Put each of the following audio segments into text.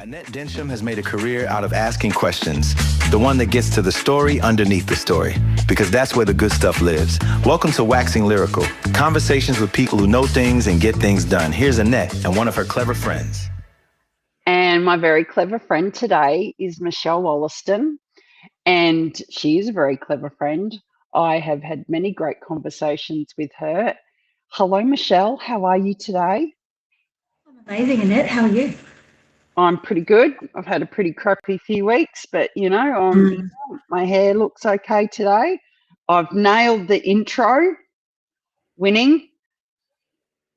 Annette Densham has made a career out of asking questions, the one that gets to the story underneath the story, because that's where the good stuff lives. Welcome to Waxing Lyrical, conversations with people who know things and get things done. Here's Annette and one of her clever friends. And my very clever friend today is Michelle Wollaston, and she is a very clever friend. I have had many great conversations with her. Hello, Michelle. How are you today? I'm amazing, Annette. How are you? I'm pretty good. I've had a pretty crappy few weeks, but my hair looks okay today. I've nailed the intro, winning,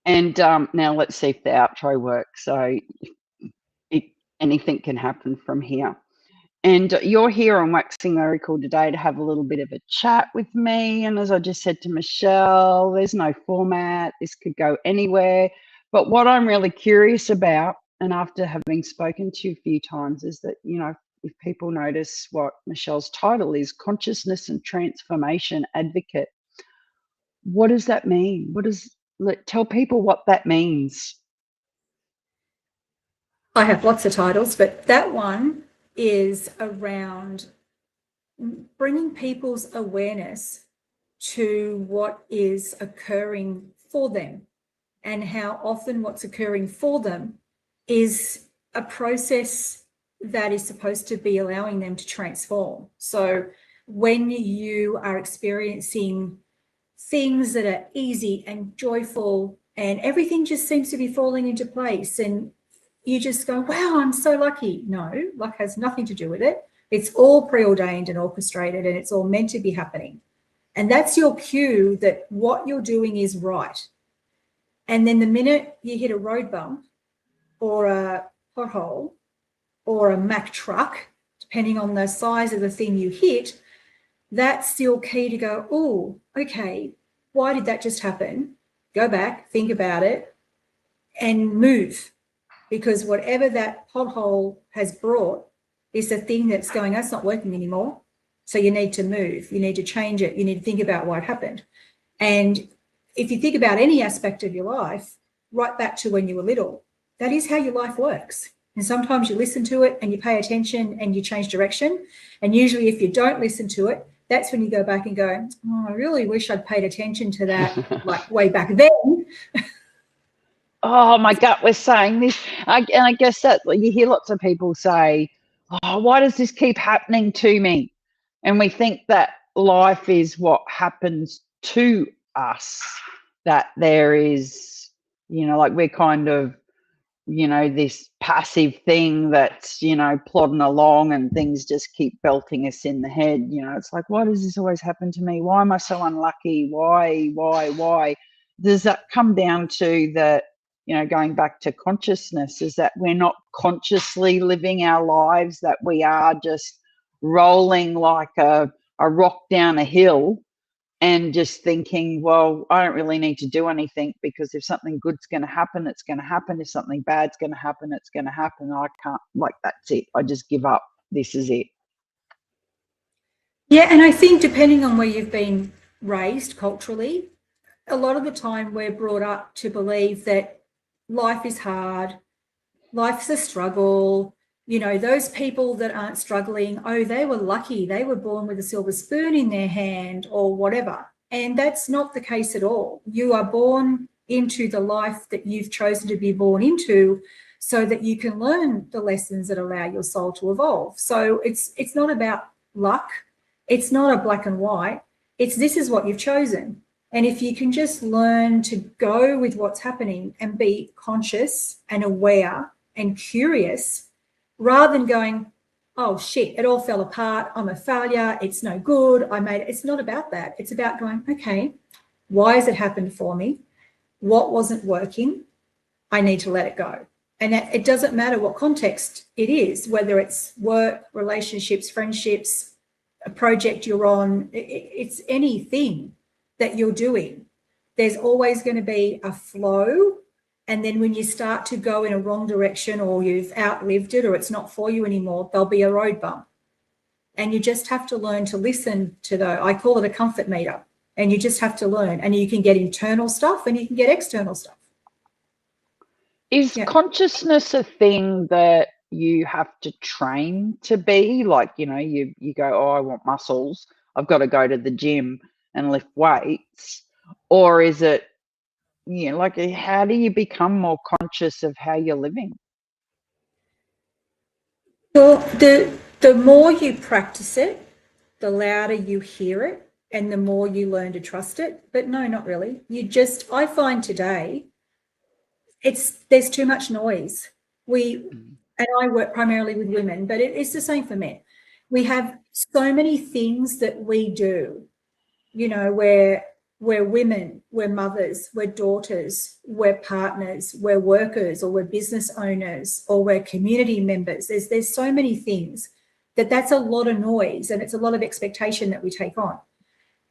and now let's see if the outro works. So anything can happen from here. And you're here on Waxing Lyrical today to have a little bit of a chat with me. And as I just said to Michelle, there's no format. This could go anywhere. But what I'm really curious about, and after having spoken to you a few times, is that, if people notice what Michelle's title is, Consciousness and Transformation Advocate. What does that mean? Tell people what that means. I have lots of titles, but that one is around bringing people's awareness to what is occurring for them and how often what's occurring for them is a process that is supposed to be allowing them to transform. So when you are experiencing things that are easy and joyful and everything just seems to be falling into place and you just go, wow, I'm so lucky. No, luck has nothing to do with it. It's all preordained and orchestrated and it's all meant to be happening. And that's your cue that what you're doing is right. And then the minute you hit a road bump or a pothole or a Mack truck, depending on the size of the thing you hit, that's your key to go, oh, okay, why did that just happen? Go back, think about it and move. Because whatever that pothole has brought is the thing that's going, that's not working anymore. So you need to move, you need to change it, you need to think about what happened. And if you think about any aspect of your life, right back to when you were little, that is how your life works. And sometimes you listen to it and you pay attention and you change direction. And usually if you don't listen to it, that's when you go back and go, oh, I really wish I'd paid attention to that like way back then. Oh, my gut was saying this. And I guess that you hear lots of people say, oh, why does this keep happening to me? And we think that life is what happens to us, that there is, like we're kind of, this passive thing that's, plodding along and things just keep belting us in the head. It's like, why does this always happen to me? Why am I so unlucky? Why? Does that come down to that? Going back to consciousness, is that we're not consciously living our lives, that we are just rolling like a rock down a hill and just thinking, well, I don't really need to do anything because if something good's going to happen, it's going to happen. If something bad's going to happen, it's going to happen. I can't, that's it. I just give up. This is it. Yeah, and I think depending on where you've been raised culturally, a lot of the time we're brought up to believe that life is hard, life's a struggle. Those people that aren't struggling, oh, they were lucky. They were born with a silver spoon in their hand or whatever. And that's not the case at all. You are born into the life that you've chosen to be born into so that you can learn the lessons that allow your soul to evolve. So it's not about luck. It's not a black and white. This is what you've chosen. And if you can just learn to go with what's happening and be conscious and aware and curious, rather than going, oh, shit, it all fell apart. I'm a failure. It's no good. It's not about that. It's about going, okay, why has it happened for me? What wasn't working? I need to let it go. And it doesn't matter what context it is, whether it's work, relationships, friendships, a project you're on, it's anything that you're doing. There's always going to be a flow. And then when you start to go in a wrong direction or you've outlived it or it's not for you anymore, there'll be a road bump. And you just have to learn to listen to I call it a comfort meter. And you just have to learn. And you can get internal stuff and you can get external stuff. Is consciousness a thing that you have to train to be? Like, you know, you go, oh, I want muscles, I've got to go to the gym and lift weights? Or is it, you know, like, how do you become more conscious of how you're living? Well, the more you practice it, the louder you hear it, and the more you learn to trust it. But no, not really. I find today there's too much noise. And I work primarily with women, but it's the same for men. We have so many things that we do, you know, we're women, we're mothers, we're daughters, we're partners, we're workers, or we're business owners, or we're community members. There's so many things that's a lot of noise, and it's a lot of expectation that we take on.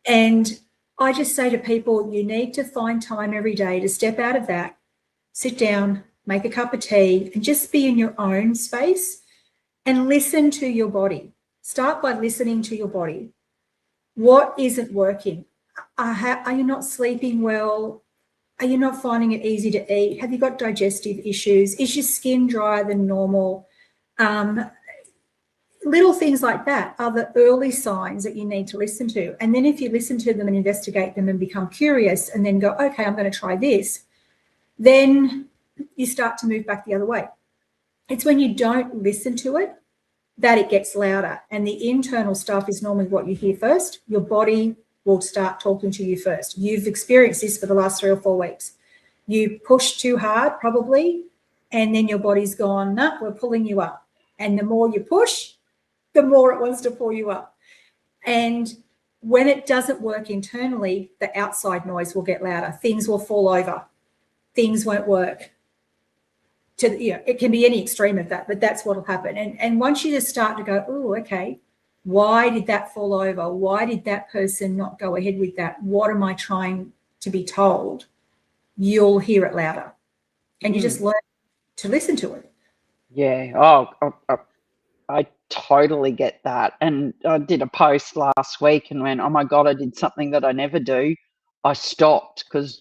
And I just say to people, you need to find time every day to step out of that, sit down, make a cup of tea, and just be in your own space and listen to your body. Start by listening to your body. What isn't working? Are you not sleeping well? Are you not finding it easy to eat? Have you got digestive issues? Is your skin drier than normal? Little things like that are the early signs that you need to listen to. And then if you listen to them and investigate them and become curious and then go, okay, I'm going to try this, then you start to move back the other way. It's when you don't listen to it that it gets louder. And the internal stuff is normally what you hear first. Your body will start talking to you first. You've experienced this for the last 3 or 4 weeks. You push too hard, probably, and then your body's gone, nah, we're pulling you up. And the more you push, the more it wants to pull you up. And when it doesn't work internally, the outside noise will get louder. Things will fall over. Things won't work. It can be any extreme of that, but that's what will happen. And once you just start to go, oh, okay, why did that fall over? Why did that person not go ahead with that? What am I trying to be told? You'll hear it louder. And you just learn to listen to it. Yeah. Oh, I totally get that. And I did a post last week and went, oh my God, I did something that I never do. I stopped because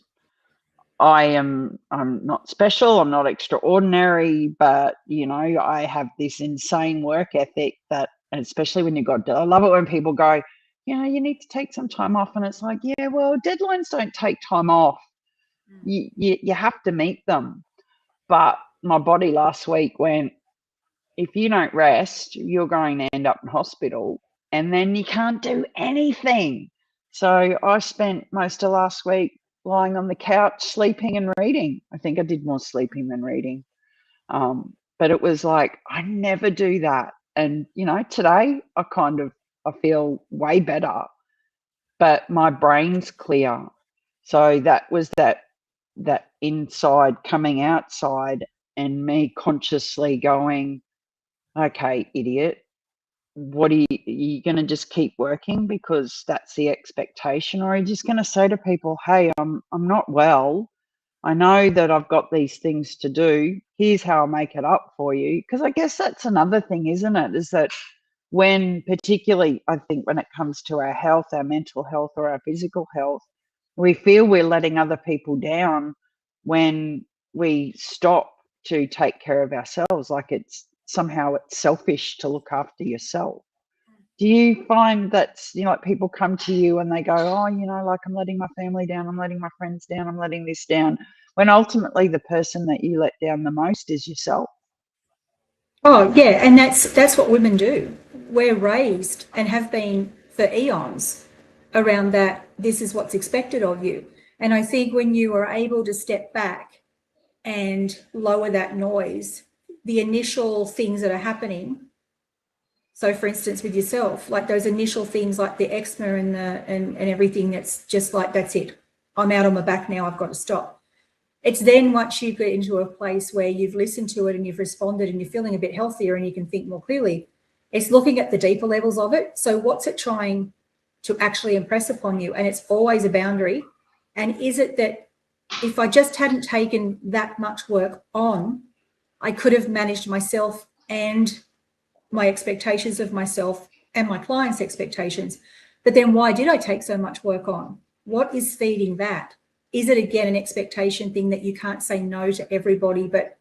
I'm not special, I'm not extraordinary, but, you know, I have this insane work ethic that, and especially when I love it when people go, you know, you need to take some time off. And it's like, yeah, well, deadlines don't take time off. You have to meet them. But my body last week went, if you don't rest, you're going to end up in hospital and then you can't do anything. So I spent most of last week lying on the couch, sleeping and reading. I think I did more sleeping than reading. But it was like, I never do that. And, you know, today I feel way better, but my brain's clear. So that was that inside coming outside and me consciously going, okay, idiot, what are you going to just keep working because that's the expectation? Or are you just going to say to people, hey, I'm not well. I know that I've got these things to do. Here's how I'll make it up for you. Because I guess that's another thing, isn't it? Is that particularly, I think when it comes to our health, our mental health or our physical health, we feel we're letting other people down when we stop to take care of ourselves. Like it's selfish to look after yourself. Do you find that, you know, like people come to you and they go, oh, you know, like I'm letting my family down, I'm letting my friends down, I'm letting this down, when ultimately the person that you let down the most is yourself? Oh, yeah, and that's what women do. We're raised and have been for eons around that this is what's expected of you. And I think when you are able to step back and lower that noise, the initial things that are happening, so for instance with yourself, like those initial things like the eczema and everything, that's just like, that's it, I'm out on my back now, I've got to stop. It's then once you get into a place where you've listened to it and you've responded and you're feeling a bit healthier and you can think more clearly, it's looking at the deeper levels of it. So what's it trying to actually impress upon you? And it's always a boundary. And is it that if I just hadn't taken that much work on, I could have managed myself and my expectations of myself and my clients' expectations. But then why did I take so much work on? What is feeding that? Is it again an expectation thing that you can't say no to everybody, but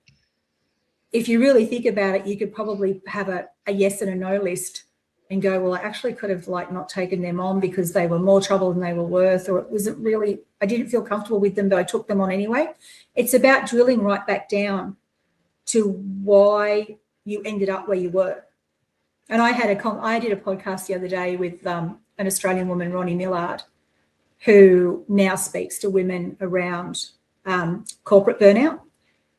if you really think about it, you could probably have a yes and a no list and go, well, I actually could have like not taken them on because they were more trouble than they were worth, or it wasn't really, I didn't feel comfortable with them, but I took them on anyway. It's about drilling right back down to why you ended up where you were. And I did a podcast the other day with an Australian woman, Ronnie Millard, who now speaks to women around corporate burnout.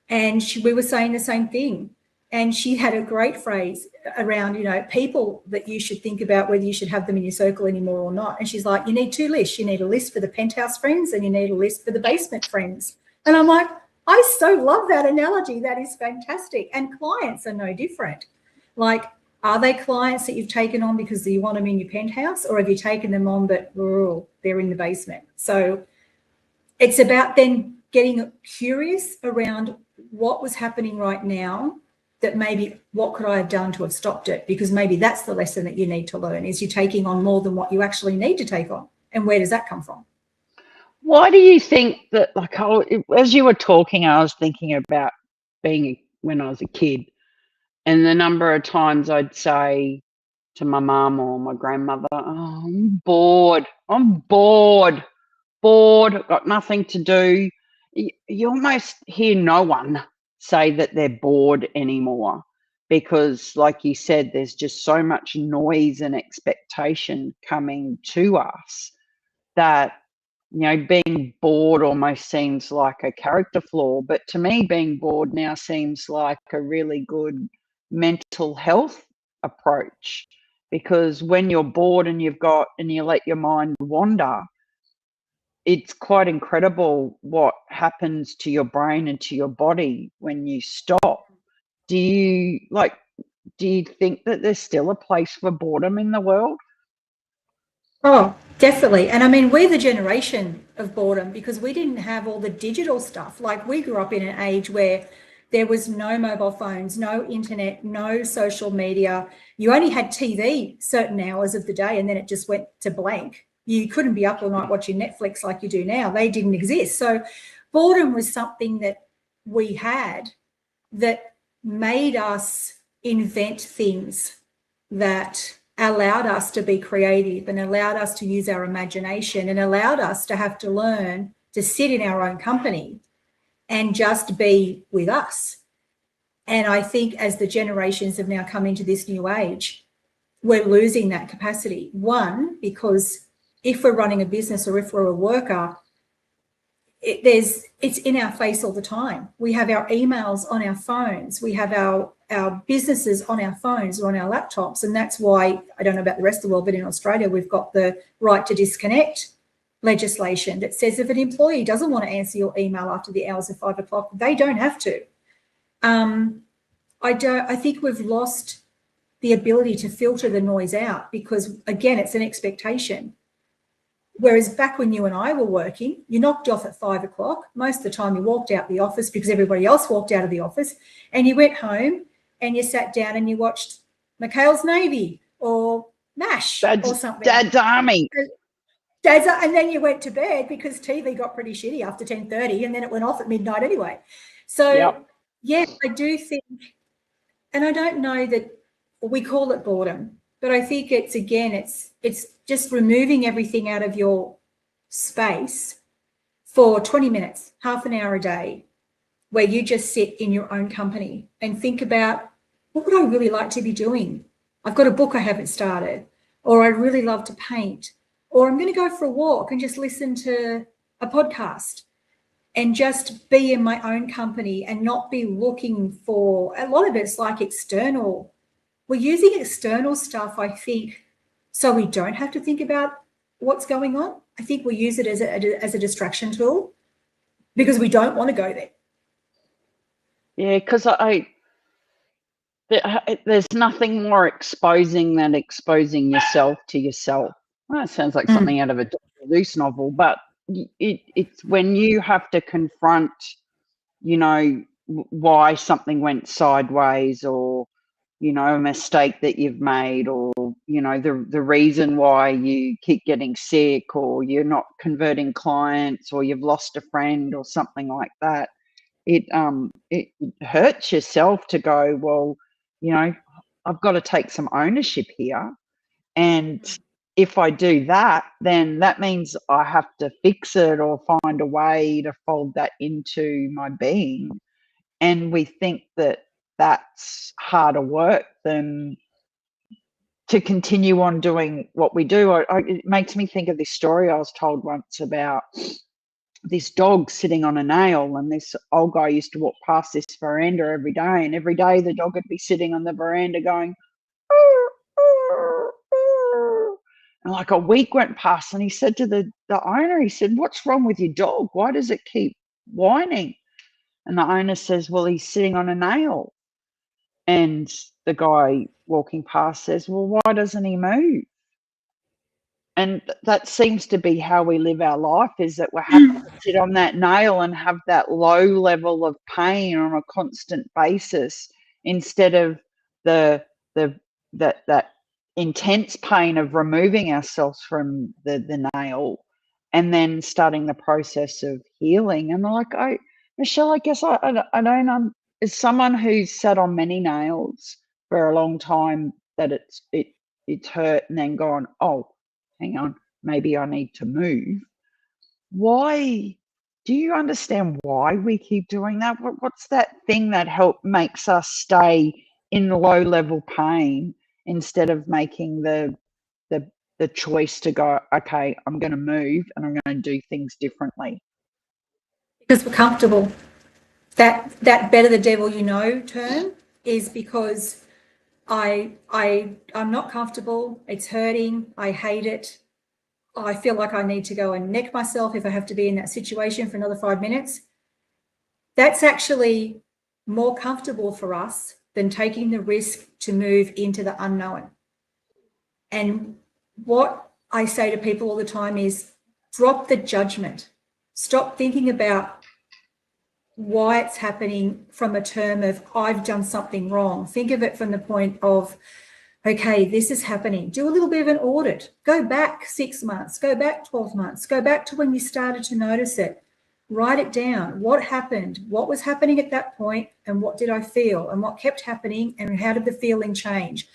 And we were saying the same thing. And she had a great phrase around, you know, people that you should think about whether you should have them in your circle anymore or not. And she's like, you need 2 lists. You need a list for the penthouse friends and you need a list for the basement friends. And I'm like, I so love that analogy. That is fantastic. And clients are no different. Like, are they clients that you've taken on because you want them in your penthouse, or have you taken them on but they're in the basement? So it's about then getting curious around what was happening right now, that maybe what could I have done to have stopped it? Because maybe that's the lesson that you need to learn, is you're taking on more than what you actually need to take on. And where does that come from? Why do you think that, like, as you were talking, I was thinking about when I was a kid, and the number of times I'd say to my mum or my grandmother, oh, I'm bored, I've got nothing to do. You almost hear no one say that they're bored anymore, because, like you said, there's just so much noise and expectation coming to us that, you know, being bored almost seems like a character flaw. But to me, being bored now seems like a really good mental health approach, because when you're bored and you let your mind wander, it's quite incredible what happens to your brain and to your body when you stop. Do you think that there's still a place for boredom in the world? Oh, definitely. And I mean, we're the generation of boredom because we didn't have all the digital stuff. Like, we grew up in an age where there was no mobile phones, no internet, no social media. You only had TV certain hours of the day and then it just went to blank. You couldn't be up all night watching Netflix like you do now. They didn't exist. So boredom was something that we had that made us invent things that allowed us to be creative and allowed us to use our imagination and allowed us to have to learn to sit in our own company and just be with us. And I think as the generations have now come into this new age, we're losing that capacity. One, because if we're running a business or if we're a worker, it's in our face all the time. We have our emails on our phones. We have our businesses on our phones or on our laptops. And that's why, I don't know about the rest of the world, but in Australia, we've got the right to disconnect legislation that says if an employee doesn't want to answer your email after the hours of 5 o'clock, they don't have to. I think we've lost the ability to filter the noise out because, again, it's an expectation. Whereas back when you and I were working, you knocked off at 5 o'clock. Most of the time you walked out the office because everybody else walked out of the office, and you went home and you sat down and you watched McHale's Navy or MASH or something. Dad's Army. And then you went to bed because TV got pretty shitty after 10:30 and then it went off at midnight anyway. So, Yep. Yeah, I do think, and I don't know that we call it boredom, but I think it's just removing everything out of your space for 20 minutes, half an hour a day, where you just sit in your own company and think about, what would I really like to be doing? I've got a book I haven't started, or I'd really love to paint, or I'm going to go for a walk and just listen to a podcast and just be in my own company and not be looking for, a lot of it's like external. We're using external stuff, I think, so we don't have to think about what's going on. I think we use it as a distraction tool because we don't want to go there. Yeah, because there's nothing more exposing than exposing yourself to yourself. Well, that sounds like something out of a Dr. Seuss novel, but it's when you have to confront, you know, why something went sideways, or, you know, a mistake that you've made, or, you know, the reason why you keep getting sick, or you're not converting clients, or you've lost a friend or something like that. it hurts yourself to go, well, you know, I've got to take some ownership here. And if I do that, then that means I have to fix it or find a way to fold that into my being. And we think that that's harder work than to continue on doing what we do. It makes me think of this story I was told once about this dog sitting on a nail, and this old guy used to walk past this veranda every day, and every day the dog would be sitting on the veranda going, "Arr, arr, arr." And like a week went past, and he said to the owner, he said, "What's wrong with your dog? Why does it keep whining?" And the owner says, "Well, he's sitting on a nail." And the guy walking past says, "Well, why doesn't he move?" And that seems to be how we live our life, is that we're having to sit on that nail and have that low level of pain on a constant basis, instead of that intense pain of removing ourselves from the nail and then starting the process of healing. And like, Michelle, I guess I don't, as someone who's sat on many nails for a long time, that it's hurt and then gone, oh, hang on, maybe I need to move. Why? Do you understand why we keep doing that? What's that thing that makes us stay in low level pain instead of making the choice to go, okay, I'm going to move and I'm going to do things differently? Because we're comfortable. That better the devil you know term is because I'm not comfortable. It's hurting. I hate it. I feel like I need to go and neck myself if I have to be in that situation for another 5 minutes. That's actually more comfortable for us than taking the risk to move into the unknown. And what I say to people all the time is drop the judgment. Stop thinking about why it's happening from a term of I've done something wrong. Think of it from the point of, okay, this is happening. Do a little bit of an audit. Go back 6 months, go back 12 months, go back to when you started to notice it. Write it down. What happened? What was happening at that point? And what did I feel? And what kept happening? And how did the feeling change?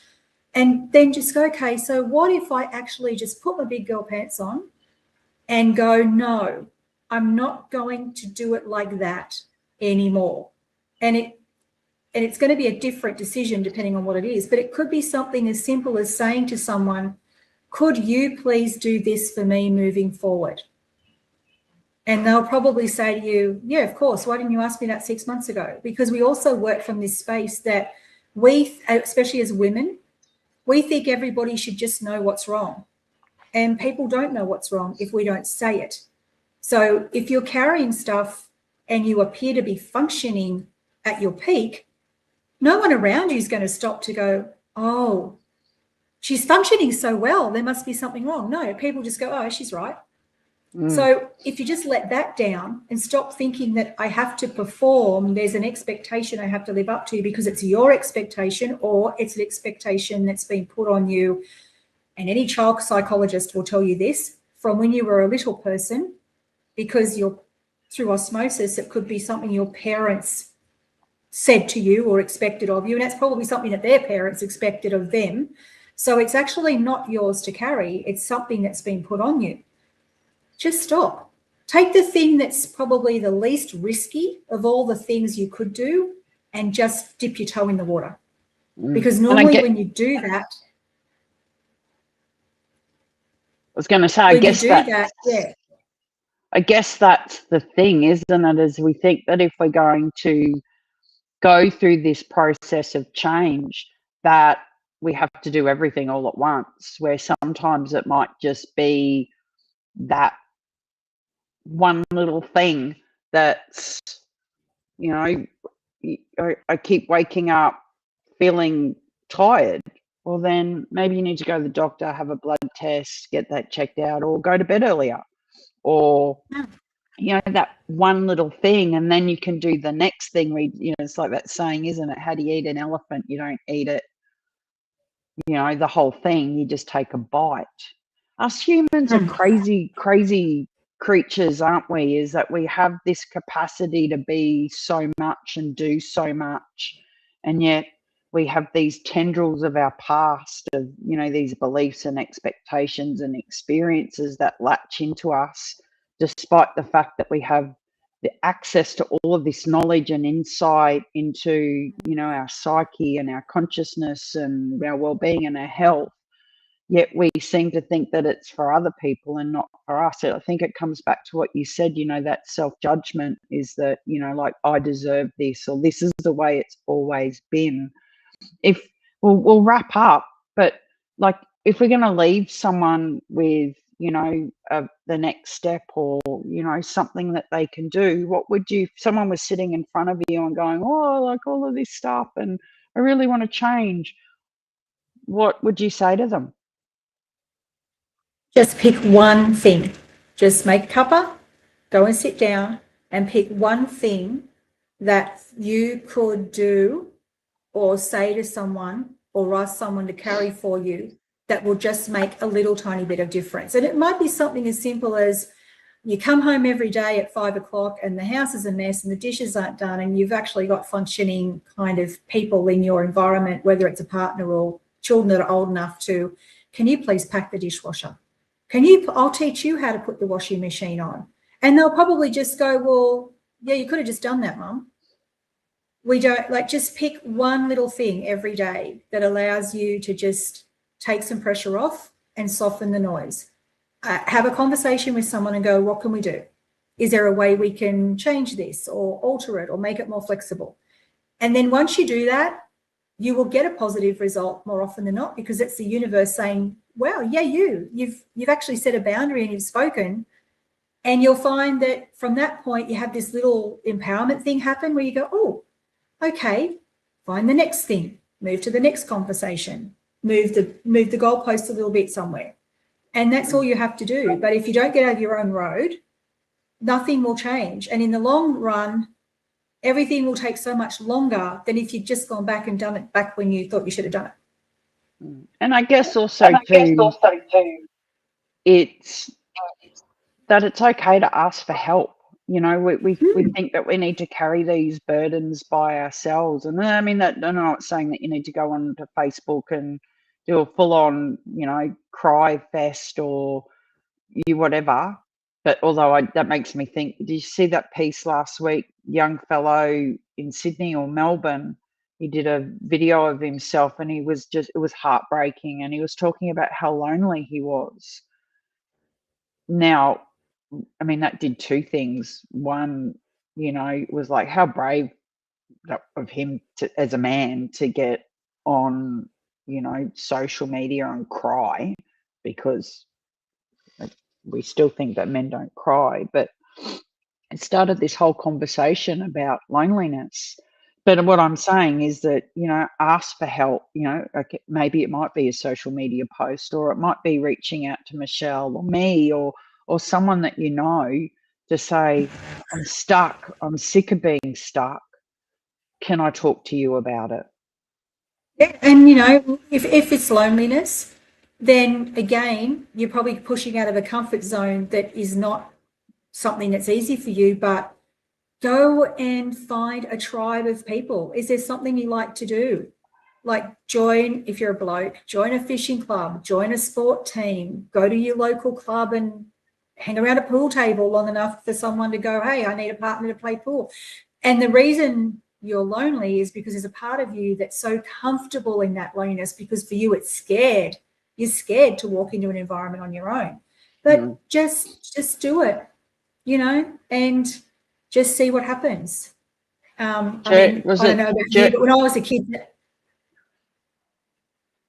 And then just go, okay, so what if I actually just put my big girl pants on and go, no, I'm not going to do it like that anymore. And it's going to be a different decision depending on what it is, but it could be something as simple as saying to someone, could you please do this for me moving forward? And they'll probably say to you, yeah, of course. Why didn't you ask me that 6 months ago? Because we also work from this space that we, especially as women, we think everybody should just know what's wrong. And people don't know what's wrong if we don't say it. So if you're carrying stuff and you appear to be functioning at your peak, no one around you is going to stop to go, oh, she's functioning so well, there must be something wrong. No, people just go, oh, she's right. So if you just let that down and stop thinking that I have to perform, there's an expectation I have to live up to because it's your expectation or it's an expectation that's been put on you. And any child psychologist will tell you this from when you were a little person, because you're through osmosis, it could be something your parents said to you or expected of you, and that's probably something that their parents expected of them. So it's actually not yours to carry. It's something that's been put on you. Just stop. Take the thing that's probably the least risky of all the things you could do and just dip your toe in the water. Because normally when you do that, I was going to say, I guess that's the thing, isn't it? Is we think that if we're going to go through this process of change, that we have to do everything all at once, where sometimes it might just be that one little thing that's, you know, I keep waking up feeling tired. Well, then maybe you need to go to the doctor, have a blood test, get that checked out, or go to bed earlier, or you know, that one little thing, and then you can do the next thing. It's like that saying, isn't it? How do you eat an elephant? You don't eat it, you know, the whole thing. You just take a bite. Us humans are crazy creatures, aren't we? Is that we have this capacity to be so much and do so much, and yet we have these tendrils of our past, of, you know, these beliefs and expectations and experiences that latch into us, despite the fact that we have the access to all of this knowledge and insight into, you know, our psyche and our consciousness and our well-being and our health. Yet we seem to think that it's for other people and not for us. I think it comes back to what you said, you know, that self-judgment is that, you know, like, I deserve this, or this is the way it's always been. If we'll wrap up, but like, if we're going to leave someone with, you know, the next step, or, you know, something that they can do, what would you, if someone was sitting in front of you and going, oh, like all of this stuff and I really want to change, what would you say to them? Just pick one thing. Just make a cuppa, go and sit down and pick one thing that you could do or say to someone or ask someone to carry for you that will just make a little tiny bit of difference. And it might be something as simple as you come home every day at 5 o'clock and the house is a mess and the dishes aren't done, and you've actually got functioning kind of people in your environment, whether it's a partner or children that are old enough to, can you please pack the dishwasher? I'll teach you how to put the washing machine on. And they'll probably just go, well, yeah, you could have just done that, Mum. We don't, like, just pick one little thing every day that allows you to just take some pressure off and soften the noise. Have a conversation with someone and go, what can we do? Is there a way we can change this or alter it or make it more flexible? And then once you do that, you will get a positive result more often than not, because it's the universe saying, wow, yeah, you've actually set a boundary and you've spoken. And you'll find that from that point, you have this little empowerment thing happen where you go, oh, okay, find the next thing, move to the next conversation, move the goalpost a little bit somewhere. And that's all you have to do. But if you don't get out of your own road, nothing will change. And in the long run, everything will take so much longer than if you'd just gone back and done it back when you thought you should have done it. And I guess also too, it's that it's okay to ask for help. You know, we think that we need to carry these burdens by ourselves. And I mean, that, I'm not saying that you need to go onto Facebook and do a full-on, you know, cry fest or you whatever. But although that makes me think, did you see that piece last week? Young fellow in Sydney or Melbourne, he did a video of himself and it was heartbreaking, and he was talking about how lonely he was. Now, I mean, that did two things. One, you know, was like, how brave of him as a man to get on, you know, social media and cry, because we still think that men don't cry, but it started this whole conversation about loneliness. But what I'm saying is that, you know, ask for help. You know, like maybe it might be a social media post, or it might be reaching out to Michelle or me or someone that you know to say, I'm stuck. I'm sick of being stuck. Can I talk to you about it? Yeah, and, you know, if it's loneliness, then again, you're probably pushing out of a comfort zone that is not something that's easy for you, but go and find a tribe of people. Is there something you like to do? Like join, if you're a bloke, join a fishing club, join a sport team, go to your local club and hang around a pool table long enough for someone to go, hey, I need a partner to play pool. And the reason you're lonely is because there's a part of you that's so comfortable in that loneliness, because for you it's scared. You're scared to walk into an environment on your own. But just do it, you know, and just see what happens. I mean, I don't know about you, but when I was a kid,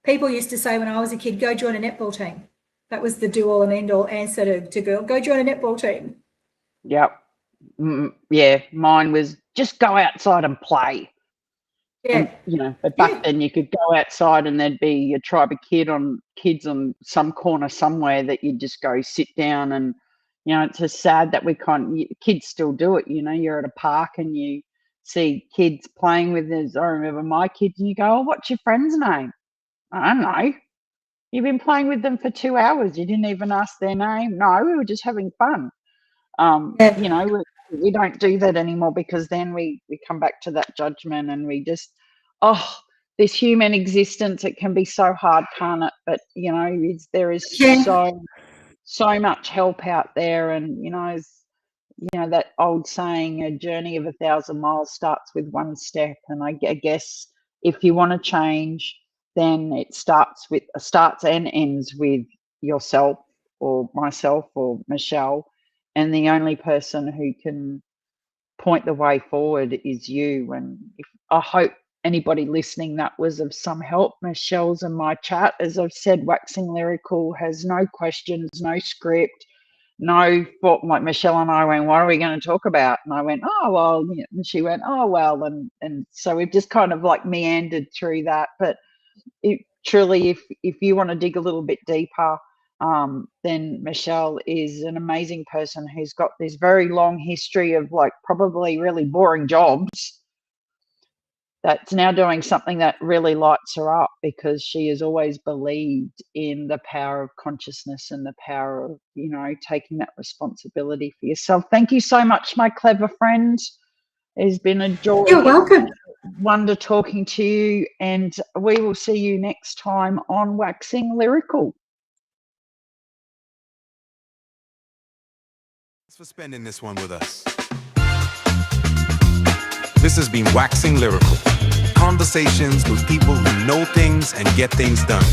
people used to say when I was a kid, go join a netball team. That was the do all and end all answer to go join a netball team. Yep. Yeah, mine was just go outside and play. Yeah. And, you know, but back then you could go outside and there'd be a tribe of kids on some corner somewhere that you'd just go sit down. And, you know, it's just sad that kids still do it. You know, you're at a park and you see kids playing with us. I remember my kids, and you go, oh, what's your friend's name? I don't know. You've been playing with them for 2 hours. You didn't even ask their name. No, we were just having fun. Yeah. You know, we don't do that anymore, because then we come back to that judgment, and we just, oh, this human existence, it can be so hard, can't it? But, you know, there is Yeah. so much help out there. And, you know, that old saying, a journey of 1,000 miles starts with one step. And I guess if you want to change, then it starts and ends with yourself, or myself, or Michelle. And the only person who can point the way forward is you. And I hope anybody listening that was of some help. Michelle's in my chat, as I've said, Waxing Lyrical has no questions, no script, no thought. Like Michelle and I went, what are we going to talk about? And I went, oh, well, and she went, oh, well. And so we've just kind of like meandered through that. But truly, if you want to dig a little bit deeper, then Michelle is an amazing person who's got this very long history of like probably really boring jobs, that's now doing something that really lights her up, because she has always believed in the power of consciousness and the power of, you know, taking that responsibility for yourself. Thank you so much, my clever friend. It's been a joy. You're welcome. Wonder talking to you, and we will see you next time on Waxing Lyrical. Thanks for spending this one with us. This has been Waxing Lyrical. Conversations with people who know things and get things done.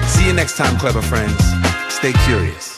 See you next time, clever friends. Stay curious.